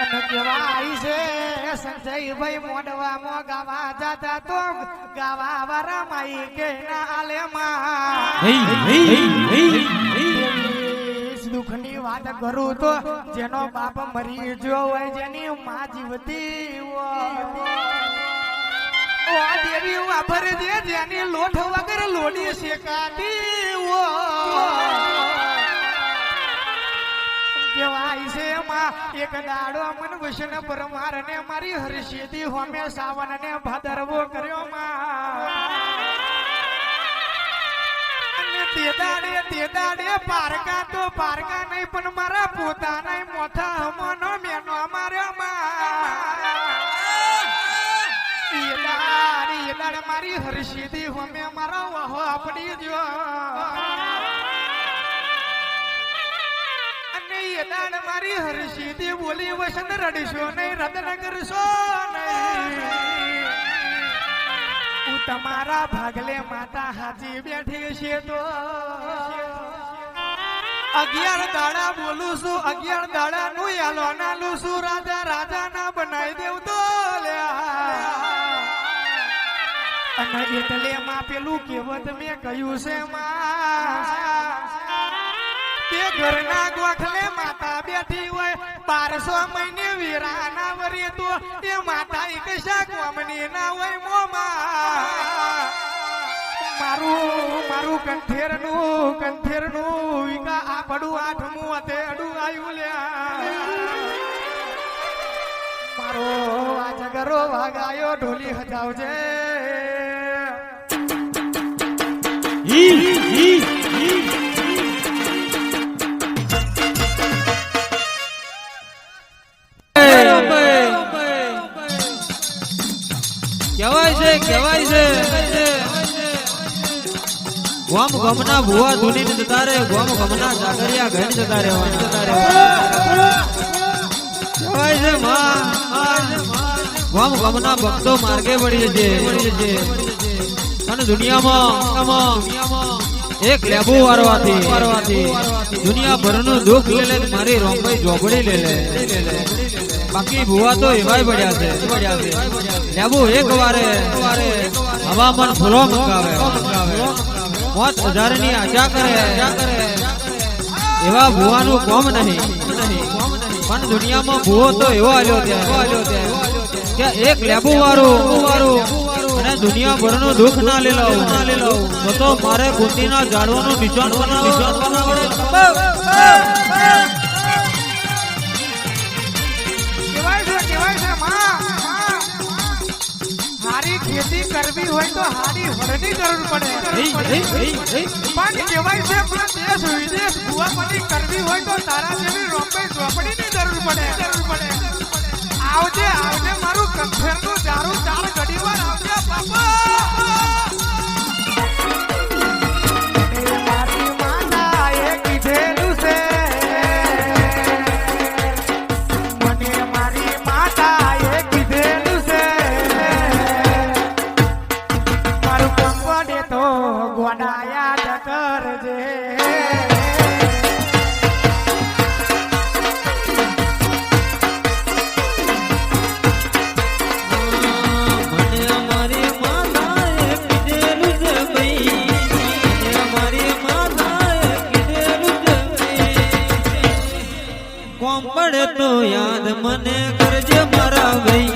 અને કેવાય છે સંજયભાઈ મોડવામાં ગાવા જાતા તો ગાવા વાળા માઈ કે ના આલેમાં દુઃખની વાત કરું તો જેનો બાપ મરી ગયો હોય જેની માં જીવતી હોય દેવી વાપર જે જેની લોઠ વગર લોડી શેકાતી કેવાય છે માં એક દાડો મન વસન પરમાર ને મારી હર્ષિદી હોમે સાવન ને ભાદરવો કર્યો માં તે દાડે પારકા તો પારકા નહીં પણ મારા પોતાના મોથા હમનો મેનો માર્યો માં મારી હર્ષિદી હોમે મારો વહો આપડી જો અને એ દાડ મારી હર્ષિદી બોલી વસન રડશો નહીં રદન કરશો નહીં તમારા ભાગલે માતા હાજી બેઠી છે તો 11 દાડા બોલું છું 11 દાડા નું યાલો નાલું છું રાજા ના બનાવી દેવ તો અને એટલે માં પેલું કહેવત મેં કહ્યું છે તે ઘરના ગોખલે માતા બેઠી હોય 1200 મહિને વીરાના વરે તો એ માતા કશા કોમની ના હોય મોમાં મારું કંઠેરનું વિકા આ પડું આઠમું અતે અડું આયુ લ્યા મારો આ જગરો વાગાયો ઢોલી હજાવજે કેવાય છે ગોમ ગમના ભુવા ધૂની જતા રે ગોમ ગમના જાગરિયા ઘણી જતા રે કેવાય છે માં ગોમ ગમના ભક્તો માર્ગે વળી છે અને દુનિયામાં એક લેબુ વારવાથી દુનિયા ભરનું દુઃખ લે મારી રોમભાઈ જોગડી લે બાકી ભુવા તો એવાય પડ્યા છે લેબુ એક વારે હવામાન ફૂલો મંગાવે 5000 ની આશા કરે એવા ભુવાનું કોમ નહીં પણ દુનિયામાં ભુવો તો એવો આવ્યો કે એક લેબુ વાળું અને દુનિયા ભરનું દુઃખ ના લે તો મારે ગુંદીના ઝાડવાનું નિશાન બનાવડે ખેતી કરવી હોય તો હારી વરની જરૂર પડે પણ કહેવાય છે દેશ વિદેશ ભુવાપણી કરવી હોય તો તારા જેવી રોંબાઈ ચોપડીની જરૂર પડે આવજે મારું કંઠેરનું જારું 4 ઘડી વાર આવજે બાપા પડે તો યાદ મને કરજે મારા ભાઈ